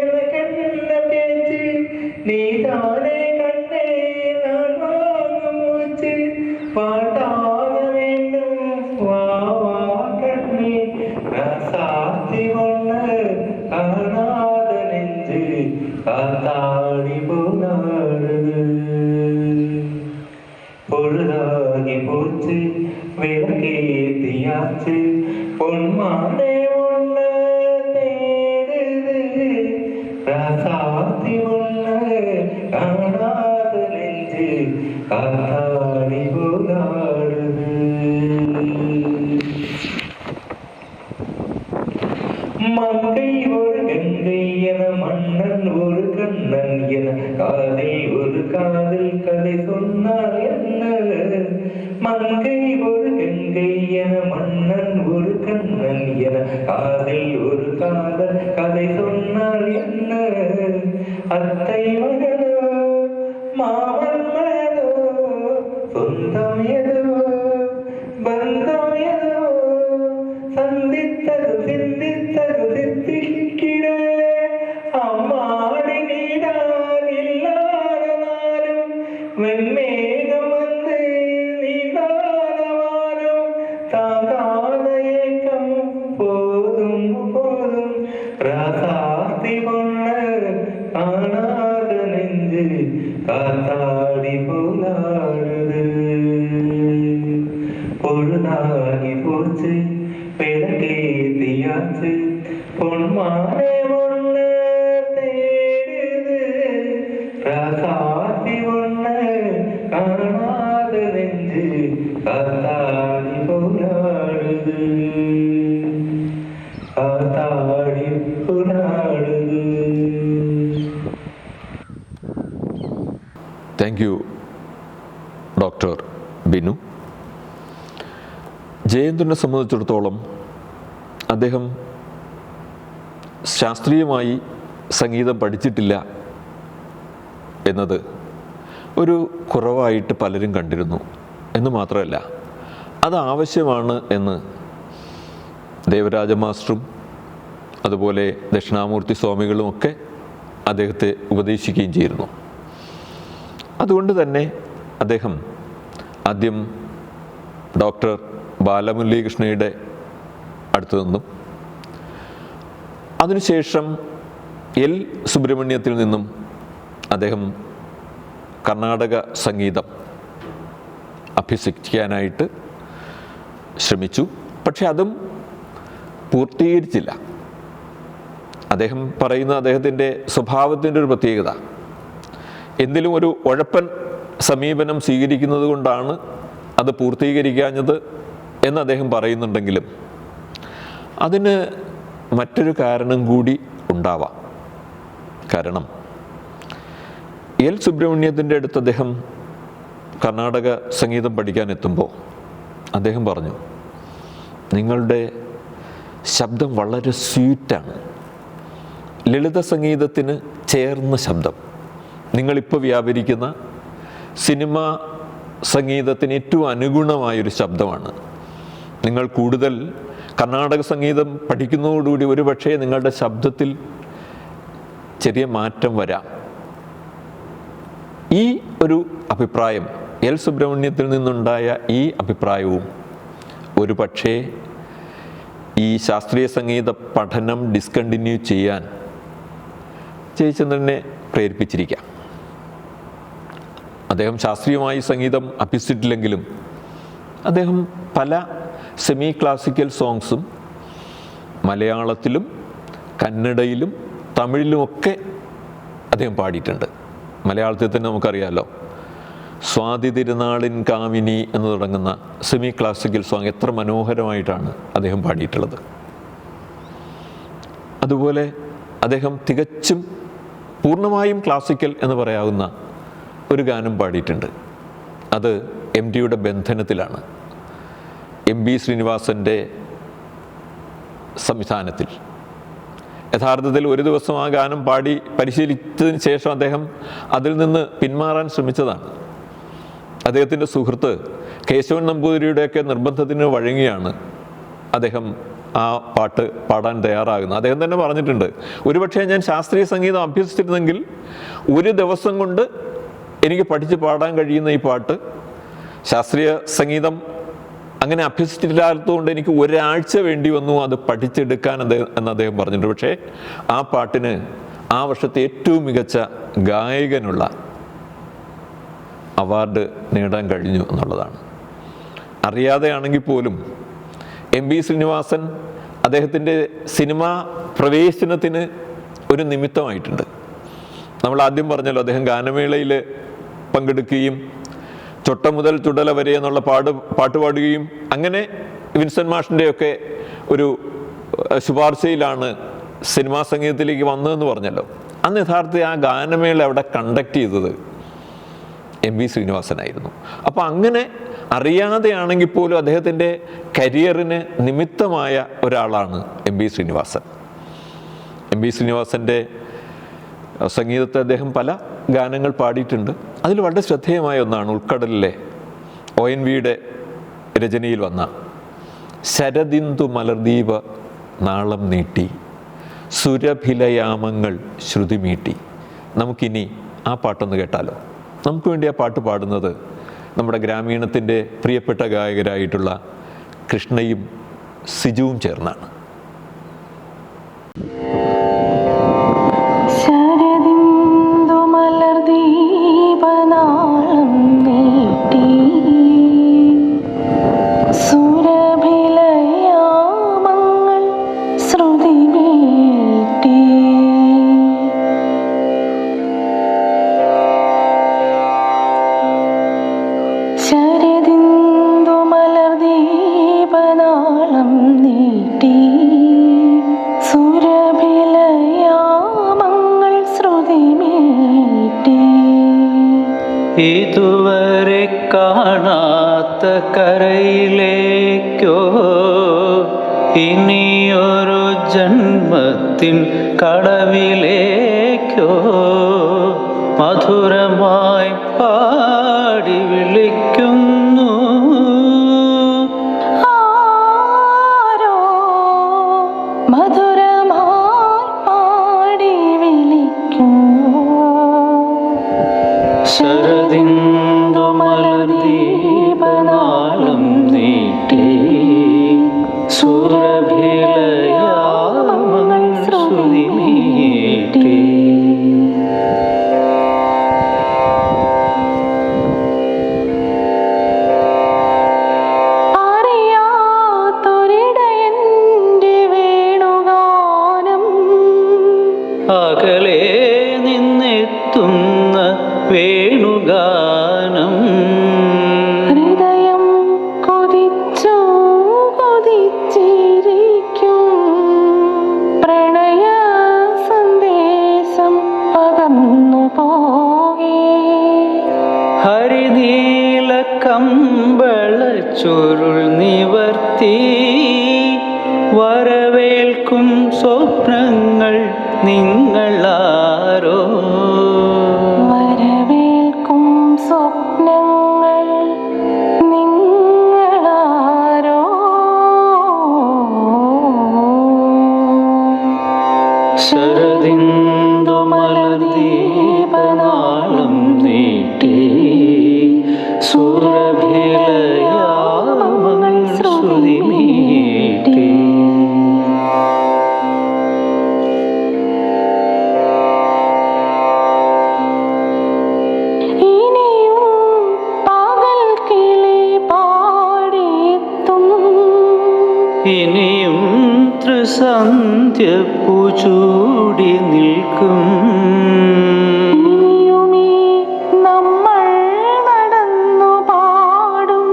எனக்கென்ன பேச்சு நீதானே கண்ணே நான் வாங்கும் மூச்சு. பாட்டாக வேண்டும் வா வா கண்ணே ராசாத்தி ஒன்ன காணாத நெஞ்சு காத்தாடி போனாடுது. பொழுதாகி போச்சு விளக்கேத்தியாச்சு பொன்மானே ஒன்ன தேடுது. ராசாத்தி ஒன்ன காணாத நெஞ்சு காத்தாடி போனாடுது. மங்கை ஒரு கங்கை என மன்னன் ஒரு கண்ணன் என காதில் ஒரு காதல் கதை சொன்னார் என்ன. மங்கை ஒரு கங்கை என மன்னன் ஒரு கண்ணன் என காதில் ஒரு காதல் கதை சொன்னார் என்ன. அத்தை மகனோ மாமன் மகனோ சொந்தம் எதுவோ பந்தம் எதுவோ சந்தித்தது சிந்தித்தது சித்திக்கிட. அம்மாடி நீதான் இல்லாதனாலும் வெண்மேகம் வந்து நீதானவாலும் தாங்காத ஏக்கம் போதும் போதும். ராசாத்தி ஒன்ன காணாத நெஞ்சு காத்தாடி போனாடுது. பொழுதாகி போச்சு விளக்கேத்தியாச்சு பொன்மானே ஒன்ன தேடுது. ராசாத்தி ஒன்ன காணாத நெஞ்சு காத்தாடி போனாடுது. காத்தாடி போனாடுது. Thank you doctor Binu. ജയേന്ദ്രനെ സംബന്ധിച്ചിടത്തോളം അദ്ദേഹം ശാസ്ത്രീയമായി സംഗീതം പഠിച്ചിട്ടില്ല എന്നത് ഒരു കുറവായിട്ട് പലരും കണ്ടിരുന്നു എന്ന് മാത്രമല്ല, അത് ആവശ്യമാണ് എന്ന് ദേവരാജ മാസ്റ്ററും അതുപോലെ ദക്ഷിണാമൂർത്തി സ്വാമികളുമൊക്കെ അദ്ദേഹത്തെ ഉപദേശിക്കുകയും ചെയ്തിരുന്നു. അതുകൊണ്ട് തന്നെ അദ്ദേഹം ആദ്യം ഡോക്ടർ ബാലമുരളീകൃഷ്ണയുടെ അടുത്തു നിന്നും അതിനുശേഷം എൽ സുബ്രഹ്മണ്യത്തിൽ നിന്നും അദ്ദേഹം കർണാടക സംഗീതം അഭ്യസിക്കാനായിട്ട് ശ്രമിച്ചു. പക്ഷെ അതും പൂർത്തീകരിച്ചില്ല. അദ്ദേഹം പറയുന്ന അദ്ദേഹത്തിൻ്റെ സ്വഭാവത്തിൻ്റെ ഒരു പ്രത്യേകത, എന്തിലും ഒരു ഉഴപ്പൻ സമീപനം സ്വീകരിക്കുന്നത് കൊണ്ടാണ് അത് പൂർത്തീകരിക്കാഞ്ഞത് എന്ന് അദ്ദേഹം പറയുന്നുണ്ടെങ്കിലും അതിന് മറ്റൊരു കാരണം കൂടി ഉണ്ടാവാം. കാരണം എൽ സുബ്രഹ്മണ്യത്തിൻ്റെ അടുത്ത് അദ്ദേഹം കർണാടക സംഗീതം പഠിക്കാൻ എത്തുമ്പോൾ അദ്ദേഹം പറഞ്ഞു, നിങ്ങളുടെ ശബ്ദം വളരെ സ്വീറ്റാണ്, ലളിത സംഗീതത്തിന് ചേർന്ന ശബ്ദം, നിങ്ങളിപ്പോൾ വ്യാപരിക്കുന്ന സിനിമ സംഗീതത്തിന് ഏറ്റവും അനുഗുണമായൊരു ശബ്ദമാണ്. നിങ്ങൾ കൂടുതൽ കർണാടക സംഗീതം പഠിക്കുന്നതോടുകൂടി ഒരുപക്ഷേ നിങ്ങളുടെ ശബ്ദത്തിൽ ചെറിയ മാറ്റം വരാം. ഈ ഒരു അഭിപ്രായം, എൽ സുബ്രഹ്മണ്യത്തിൽ നിന്നുണ്ടായ ഈ അഭിപ്രായവും ഒരു പക്ഷേ ഈ ശാസ്ത്രീയ സംഗീത പഠനം ഡിസ്കണ്ടിന്യൂ ചെയ്യാൻ ജയചന്ദ്രനെ പ്രേരിപ്പിച്ചിരിക്കാം. അദ്ദേഹം ശാസ്ത്രീയമായി സംഗീതം അഭ്യസിച്ചിട്ടില്ലെങ്കിലും അദ്ദേഹം പല സെമി ക്ലാസിക്കൽ സോങ്സും മലയാളത്തിലും കന്നഡയിലും തമിഴിലുമൊക്കെ അദ്ദേഹം പാടിയിട്ടുണ്ട്. മലയാളത്തിൽ തന്നെ നമുക്കറിയാമല്ലോ, സ്വാതി തിരുനാളിൻ കാമിനി എന്ന് തുടങ്ങുന്ന സെമി ക്ലാസിക്കൽ സോങ് എത്ര മനോഹരമായിട്ടാണ് അദ്ദേഹം പാടിയിട്ടുള്ളത്. അതുപോലെ അദ്ദേഹം തികച്ചും പൂർണ്ണമായും ക്ലാസിക്കൽ എന്ന് പറയാവുന്ന ഒരു ഗാനം പാടിയിട്ടുണ്ട്. അത് എം ടിയുടെ ബന്ധനത്തിലാണ്, എം ബി ശ്രീനിവാസൻ്റെ സംവിധാനത്തിൽ. യഥാർത്ഥത്തിൽ ഒരു ദിവസം ആ ഗാനം പാടി പരിശീലിച്ചതിന് ശേഷം അദ്ദേഹം അതിൽ നിന്ന് പിന്മാറാൻ ശ്രമിച്ചതാണ്. അദ്ദേഹത്തിൻ്റെ സുഹൃത്ത് കേശവൻ നമ്പൂതിരിയുടെയൊക്കെ നിർബന്ധത്തിന് വഴങ്ങിയാണ് അദ്ദേഹം ആ പാട്ട് പാടാൻ തയ്യാറാകുന്നത്. അദ്ദേഹം തന്നെ പറഞ്ഞിട്ടുണ്ട്, ഒരുപക്ഷെ ഞാൻ ശാസ്ത്രീയ സംഗീതം അഭ്യസിച്ചിരുന്നെങ്കിൽ ഒരു ദിവസം കൊണ്ട് എനിക്ക് പഠിച്ച് പാടാൻ കഴിയുന്ന ഈ പാട്ട് ശാസ്ത്രീയ സംഗീതം അങ്ങനെ അഭ്യസിച്ചിട്ടില്ലാത്തതുകൊണ്ട് എനിക്ക് ഒരാഴ്ച വേണ്ടി വന്നു അത് പഠിച്ചെടുക്കാൻ എന്ന് അദ്ദേഹം പറഞ്ഞിട്ടുണ്ട്. പക്ഷേ ആ പാട്ടിന് ആ വർഷത്തെ ഏറ്റവും മികച്ച ഗായകനുള്ള അവാർഡ് നേടാൻ കഴിഞ്ഞു എന്നുള്ളതാണ്. അറിയാതെയാണെങ്കിൽ പോലും എം ബി ശ്രീനിവാസൻ അദ്ദേഹത്തിൻ്റെ സിനിമാ പ്രവേശനത്തിന് ഒരു നിമിത്തമായിട്ടുണ്ട്. നമ്മൾ ആദ്യം പറഞ്ഞല്ലോ, അദ്ദേഹം ഗാനമേളയിൽ പങ്കെടുക്കുകയും ചൊട്ട മുതൽ ചുടല വരെ എന്നുള്ള പാട്ട് പാടുകയും അങ്ങനെ വിൻസെൻ്റ് മാഷിൻ്റെയൊക്കെ ഒരു ശുപാർശയിലാണ് സിനിമാ സംഗീതത്തിലേക്ക് വന്നതെന്ന് പറഞ്ഞല്ലോ. അന്ന് യഥാർത്ഥത്തിൽ ആ ഗാനമേള അവിടെ കണ്ടക്ട് ചെയ്തത് എം വി ശ്രീനിവാസനായിരുന്നു. അപ്പോൾ അങ്ങനെ അറിയാതെയാണെങ്കിൽ പോലും അദ്ദേഹത്തിൻ്റെ കരിയറിന് നിമിത്തമായ ഒരാളാണ് M V Srinivasan. M V ശ്രീനിവാസൻ്റെ സംഗീതത്തെ അദ്ദേഹം പല ഗാനങ്ങൾ പാടിയിട്ടുണ്ട്. അതിൽ വളരെ ശ്രദ്ധേയമായ ഒന്നാണ് ഉൾക്കടലിലെ ONV-യുടെ രചനയിൽ വന്ന ശരദിന്ദു മലർദീപ നാളം നീട്ടി സുരഭിലയാമങ്ങൾ ശ്രുതിമീട്ടി. നമുക്കിനി ആ പാട്ടൊന്ന് കേട്ടാലോ. നമുക്ക് വേണ്ടി ആ പാട്ട് പാടുന്നത് നമ്മുടെ ഗ്രാമീണത്തിൻ്റെ പ്രിയപ്പെട്ട ഗായകരായിട്ടുള്ള കൃഷ്ണയും സിജുവും ചേർന്നാണ്. ഇതുവരെ കാണാത്ത കരയിലേക്കോ ഇനിയൊരു ജന്മത്തിൻ കടവിലേക്കോ മധുരമായി പാടി വിളിക്കുന്നു ആരോ മധുരമായി പാടി വിളിക്കുന്നു ശരദിന്ദു മലർദീപനാളം നീട്ടി സുരഭിലയാമങ്ങൾ ശ്രുതി മീട്ടി. അറിയാത്തൊരിടയന്റെ വേണുഗാനം അകലെ നിന്നെത്തുന്ന വേണുഗാനം ഹൃദയം കൊതിച്ചു കൊതിച്ചിരിക്കും പ്രണയ സന്ദേശം പകർന്നു പോകേ ഹരിനീല കമ്പള ചുരുൾ നിവർത്തി വരവേൽക്കും സ്വപ്നങ്ങൾ നിങ്ങളാരോ വരവേൽക്കും സ്വപ്ന ഇനിയും ത്രിസന്ധ്യ പൂച്ചൂടി നിൽക്കും. ഇനിയുമീ നമ്മൾ നടന്നു പാടും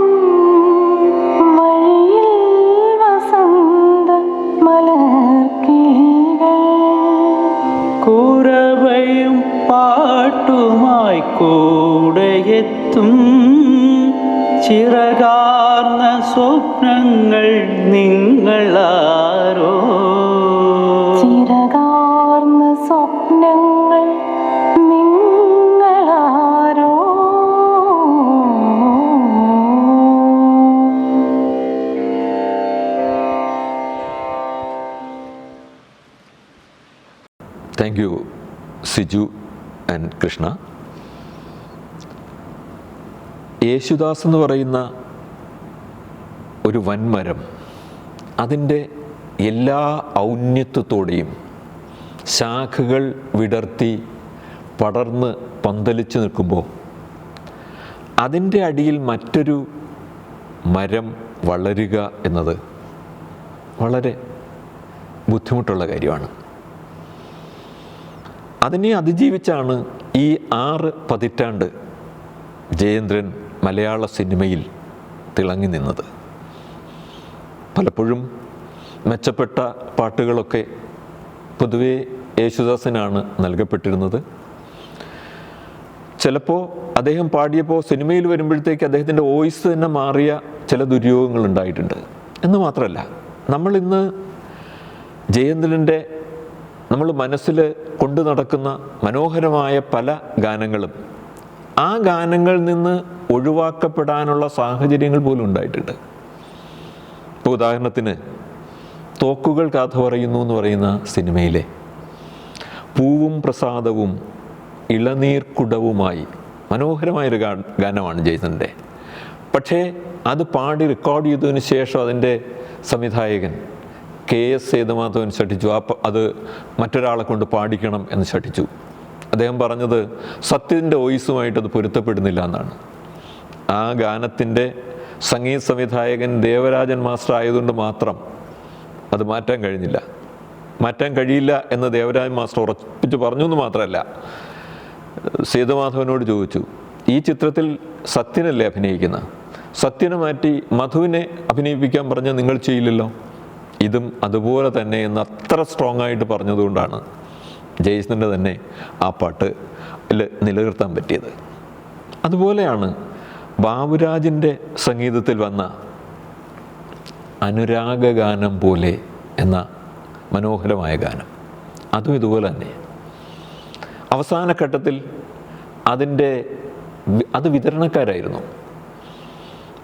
വഴിയിൽ വസന്ത മലർക്കിളികൾ. കുരവയും പാട്ടുമായി കൂടെയെത്തും. ചിറകാർന്ന സ്വപ്നങ്ങൾ നിങ്ങളാരോ. ചിറകാർന്ന സ്വപ്നങ്ങൾ നിങ്ങളാരോ. Thank you Siju and Krishna. Yesudas എന്ന് പറയുന്ന ഒരു വൻമരം അതിൻ്റെ എല്ലാ ഔന്നത്യത്തോടെയും ശാഖകൾ വിടർത്തി പടർന്ന് പന്തലിച്ച് നിൽക്കുമ്പോൾ അതിൻ്റെ അടിയിൽ മറ്റൊരു മരം വളരുക എന്നത് വളരെ ബുദ്ധിമുട്ടുള്ള കാര്യമാണ്. അതിനെ അതിജീവിച്ചാണ് ഈ 6 പതിറ്റാണ്ട് ജയേന്ദ്രൻ മലയാള സിനിമയിൽ തിളങ്ങി നിന്നത്. പലപ്പോഴും മെച്ചപ്പെട്ട പാട്ടുകളൊക്കെ പൊതുവേ യേശുദാസിനാണ് നൽകപ്പെട്ടിരുന്നത്. ചിലപ്പോൾ അദ്ദേഹം പാടിയപ്പോൾ സിനിമയിൽ വരുമ്പോഴത്തേക്ക് അദ്ദേഹത്തിൻ്റെ വോയിസ് തന്നെ മാറിയ ചില ദുര്യോഗങ്ങൾ ഉണ്ടായിട്ടുണ്ട്. എന്ന് മാത്രമല്ല, നമ്മളിന്ന് ജയേന്ദ്രൻ്റെ നമ്മൾ മനസ്സിൽ കൊണ്ടു നടക്കുന്ന മനോഹരമായ പല ഗാനങ്ങളും ആ ഗാനങ്ങളിൽ നിന്ന് ഒഴിവാക്കപ്പെടാനുള്ള സാഹചര്യങ്ങൾ പോലും ഉണ്ടായിട്ടുണ്ട്. ഇപ്പോൾ ഉദാഹരണത്തിന് തോക്കുകൾ കഥ പറയുന്നു എന്ന് പറയുന്ന സിനിമയിലെ പൂവും പ്രസാദവും ഇളനീർക്കുടവുമായി മനോഹരമായൊരു ഗാനമാണ് ജയസൻ്റെ. പക്ഷേ അത് പാടി റെക്കോർഡ് ചെയ്തതിന് ശേഷം അതിൻ്റെ സംവിധായകൻ KS സേതുമാധവൻ ശഠിച്ചു. അത് മറ്റൊരാളെ കൊണ്ട് പാടിക്കണം എന്ന് ശഠിച്ചു. അദ്ദേഹം പറഞ്ഞത് സത്യത്തിൻ്റെ വോയിസുമായിട്ട് അത് പൊരുത്തപ്പെടുന്നില്ല എന്നാണ്. ആ ഗാനത്തിൻ്റെ സംഗീത സംവിധായകൻ ദേവരാജൻ മാസ്റ്റർ ആയതുകൊണ്ട് മാത്രം അത് മാറ്റാൻ കഴിയില്ല എന്ന് ദേവരാജൻ മാസ്റ്റർ ഉറപ്പിച്ച് പറഞ്ഞു എന്ന് മാത്രമല്ല, സേതുമാധവനോട് ചോദിച്ചു, ഈ ചിത്രത്തിൽ സത്യനല്ലേ അഭിനയിക്കുന്ന, സത്യനെ മാറ്റി മധുവിനെ അഭിനയിപ്പിക്കാൻ പറഞ്ഞാൽ നിങ്ങൾ ചെയ്യില്ലല്ലോ, ഇതും അതുപോലെ തന്നെ എന്ന് അത്ര സ്ട്രോങ് ആയിട്ട് പറഞ്ഞതുകൊണ്ടാണ് ജയസിൻ്റെ തന്നെ ആ പാട്ട് നിലനിർത്താൻ പറ്റിയത്. അതുപോലെയാണ് ബാബുരാജിൻ്റെ സംഗീതത്തിൽ വന്ന അനുരാഗഗാനം പോലെ എന്ന മനോഹരമായ ഗാനം. അതും ഇതുപോലെ തന്നെ അവസാന ഘട്ടത്തിൽ അത് വിതരണക്കാരായിരുന്നു.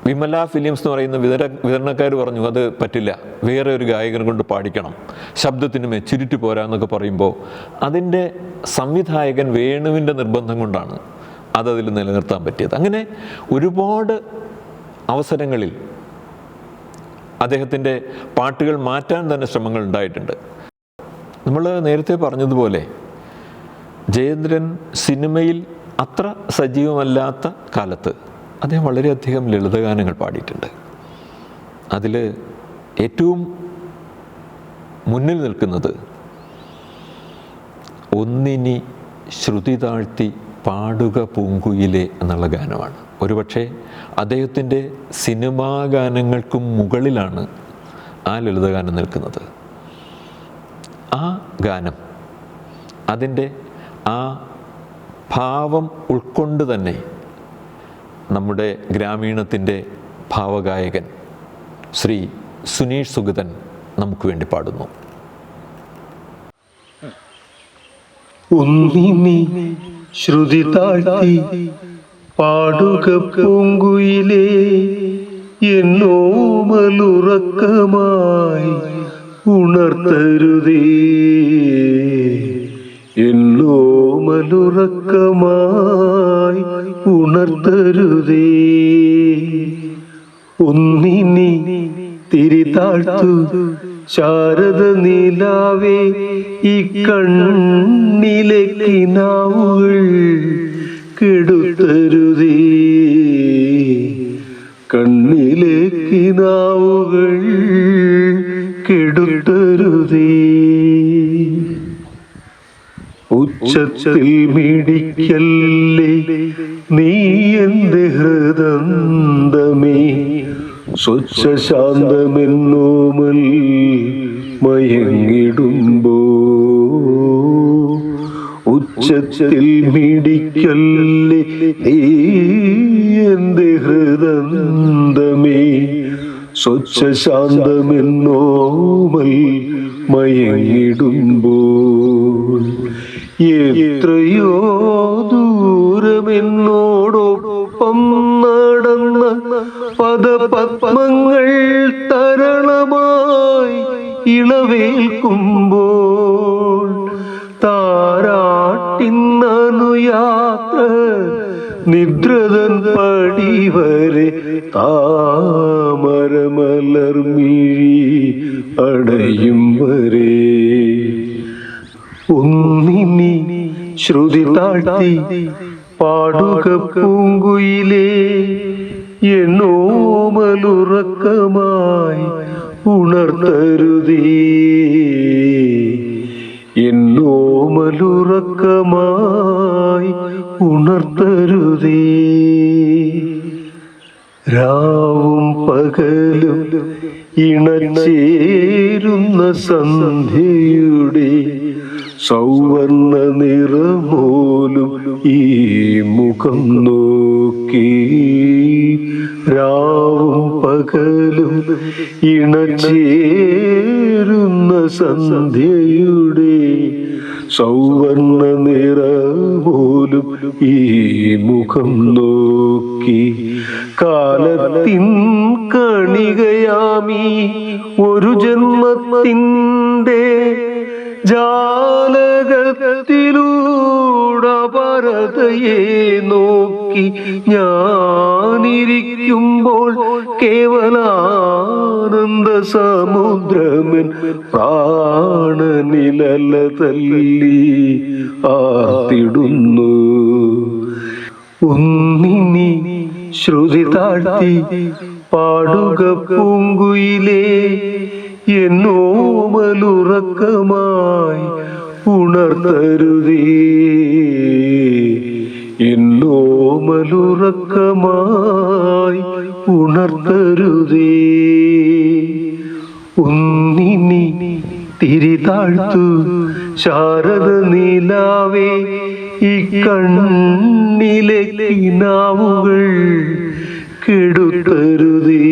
വിമല ഫിലിംസ് എന്ന് പറയുന്ന വിതരണക്കാർ പറഞ്ഞു അത് പറ്റില്ല, വേറെ ഒരു ഗായകനെ കൊണ്ട് പാടിക്കണം, ശബ്ദത്തിന് മെച്യൂരിറ്റി പോരാന്നൊക്കെ പറയുമ്പോൾ അതിൻ്റെ സംവിധായകൻ വേണുവിൻ്റെ നിർബന്ധം കൊണ്ടാണ് അതതിൽ നിലനിർത്താൻ പറ്റിയത്. അങ്ങനെ ഒരുപാട് അവസരങ്ങളിൽ അദ്ദേഹത്തിൻ്റെ പാട്ടുകൾ മാറ്റാൻ തന്നെ ശ്രമങ്ങൾ ഉണ്ടായിട്ടുണ്ട്. നമ്മൾ നേരത്തെ പറഞ്ഞതുപോലെ ജയേന്ദ്രൻ സിനിമയിൽ അത്ര സജീവമല്ലാത്ത കാലത്ത് അദ്ദേഹം വളരെയധികം ലളിതഗാനങ്ങൾ പാടിയിട്ടുണ്ട്. അതിൽ ഏറ്റവും മുന്നിൽ നിൽക്കുന്നത് ഒന്നിനി ശ്രുതി താഴ്ത്തി പാടുക പൂങ്കുയിലെ എന്നുള്ള ഗാനമാണ്. ഒരുപക്ഷെ അദ്ദേഹത്തിൻ്റെ സിനിമാ ഗാനങ്ങൾക്കും മുകളിലാണ് ആ ലളിതഗാനം നിൽക്കുന്നത്. ആ ഗാനം അതിൻ്റെ ആ ഭാവം ഉൾക്കൊണ്ട് തന്നെ നമ്മുടെ ഗ്രാമീണത്തിൻ്റെ ഭാവഗായകൻ ശ്രീ സുനീഷ് സുഗതൻ നമുക്ക് വേണ്ടി പാടുന്നു. ഒന്നിനി ശ്രുതി താഴ്ത്തി പാടുക പൂങ്കുയിലേ, എന്നോമലുറക്കമായി ഉണർത്തരുതേ, എന്നോമലുറക്കമായി ഉണർത്തരുതേ. ഒന്നിനി തിരിതാഴ്ത്തു ശാരദ നിലാവേ, ഈ കണ്ണിലെ കിനാവുകൾ കെടുത്തരുതേ, കണ്ണിലെ കിനാവുകൾ ഉച്ചത്തിൽ മിടിക്കല്ലേ നീ എന്റെ ഹൃദന്തമേ സ്വച്ഛശാന്തമെന്നോമൽ മയങ്ങിടുമ്പോ ഉച്ചത്തിൽ മിടിക്കല്ലേ നീ എന്റെ ഹൃദന്തമേ സ്വച്ഛശാന്തമെന്നോമൽ മയങ്ങിടുമ്പോൾ എത്രയോ ദൂരമെന്നോടൊപ്പം നടന്ന പദപത്മങ്ങൾ തരളമായി ഇളവേൽക്കുമ്പോൾ താരാട്ടിന്നനുയാത്ര നിദ്രതൻ പടിവരെ താമരമലർമിഴി അടയും വരെ ഒന്നിനി ശ്രുതി താഴ്ത്തി പാടുക പൂങ്കുയിലേ എന്നോമലുറക്കമായി ഉണർത്തരുതേ എന്നോമലുറക്കമായി ഉണർത്തരുതേ രാവും പകലും ഇണചേരുന്ന സന്ധ്യയുടെ സൗവർണ്ണ നിറമോലും ഈ മുഖം നോക്കി രാവും പകലും ഇണചേരുന്ന സന്ധ്യയുടെ സൗവർണ്ണ നിറമോലും ഈ മുഖം നോക്കി കാലത്തിൻ കണികയാമി ഒരു ജന്മത്തിൻ്റെ ജാലകത്തിലൂടപരതയെ നോക്കി ഞാനിരിക്കുമ്പോൾ കേവലാനന്ദ സമുദ്രമൻ പ്രാണനിലല തല്ലി ആർത്തിടുന്നു ഒന്നിനി ശ്രുതി താഴ്ത്തി പാടുക പൂങ്കുയിലേ എന്നോമലുറക്കമായി ഉണർത്തരുതേ എന്നോമലുറക്കമായി ഉണർത്തരുതേ ഒന്നിനി തിരി താഴ്ത്തു ശാരദ നിലാവേ ഈ കണ്ണിലെ കിനാവുകൾ കെടുത്തരുതേ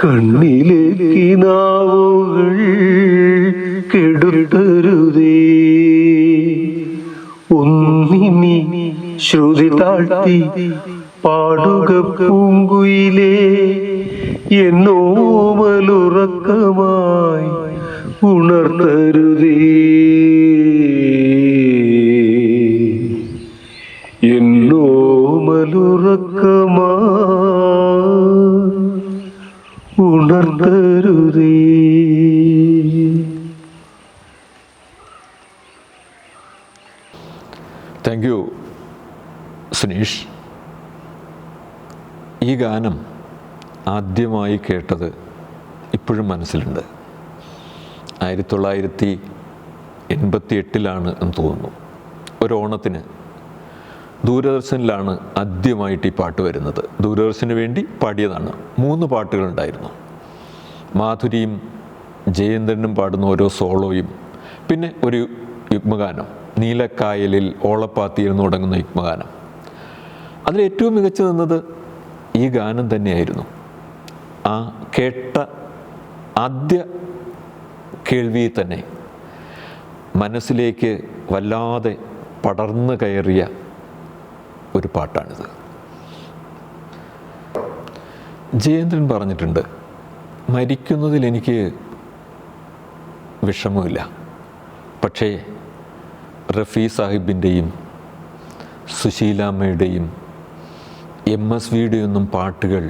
കണ്ണിലെ കിനാവുകൾ കെടുത്തരുതേ ഒന്നിനി ശ്രുതി താഴ്ത്തി പാടുക പൂങ്കുയിലേ എന്നോമലുറക്കമായി ഉണർത്തരുതേ എന്നോമലുറക്കമായി ഉണർത്തരുതേ. Thank you Suneesh. ഈ ഗാനം ആദ്യമായി കേട്ടത് ഇപ്പോഴും മനസ്സിലുണ്ട്. 1988 എന്ന് തോന്നുന്നു. ഒരു ഓണത്തിന് ദൂരദർശനിലാണ് ആദ്യമായിട്ട് ഈ പാട്ട് വരുന്നത്. ദൂരദർശന് വേണ്ടി പാടിയതാണ്. 3 പാട്ടുകളുണ്ടായിരുന്നു. മാധുരിയും ജയേന്ദ്രനും പാടുന്ന ഓരോ സോളോയും, പിന്നെ ഒരു യുഗ്മഗാനം, നീലക്കായലിൽ ഓളപ്പാത്തിയിൽ നിന്ന് തുടങ്ങുന്ന യുഗ്മഗാനം. അതിലേറ്റവും മികച്ചു നിന്നത് ഈ ഗാനം തന്നെയായിരുന്നു. ആ കേട്ട ആദ്യ കേൾവിയിൽ തന്നെ മനസ്സിലേക്ക് വല്ലാതെ പടർന്നു കയറിയ ഒരു പാട്ടാണിത്. ജയേന്ദ്രൻ പറഞ്ഞിട്ടുണ്ട്, മരിക്കുന്നതിൽ എനിക്ക് വിഷമമില്ല, പക്ഷേ റഫീ സാഹിബിൻ്റെയും സുശീലാമ്മയുടെയും MSVയുടെയൊന്നും പാട്ടുകൾ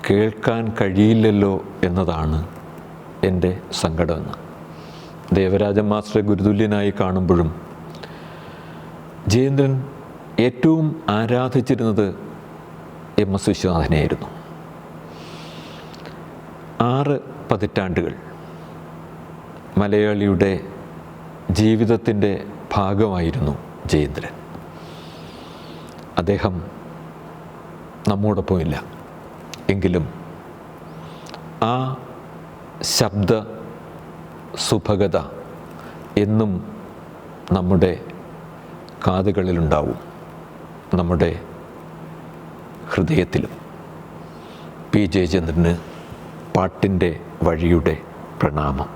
കേൾക്കാൻ കഴിയില്ലല്ലോ എന്നതാണ് എൻ്റെ സങ്കടമെന്ന്. ദേവരാജൻ മാസ്റ്ററെ ഗുരുതുല്യനായി കാണുമ്പോഴും ജയേന്ദ്രൻ ഏറ്റവും ആരാധിച്ചിരുന്നത് MS വിശ്വനാഥനെയായിരുന്നു. 6 പതിറ്റാണ്ടുകൾ മലയാളിയുടെ ജീവിതത്തിൻ്റെ ഭാഗമായിരുന്നു ജയേന്ദ്രൻ. അദ്ദേഹം നമ്മോടൊപ്പമില്ല. എങ്കിലും ആ ശബ്ദ സുഭഗത എന്നും നമ്മുടെ കാതുകളിലുണ്ടാവും, നമ്മുടെ ഹൃദയത്തിലും. പി ജയചന്ദ്രന് പാട്ടിൻ്റെ വഴിയുടെ പ്രണാമം.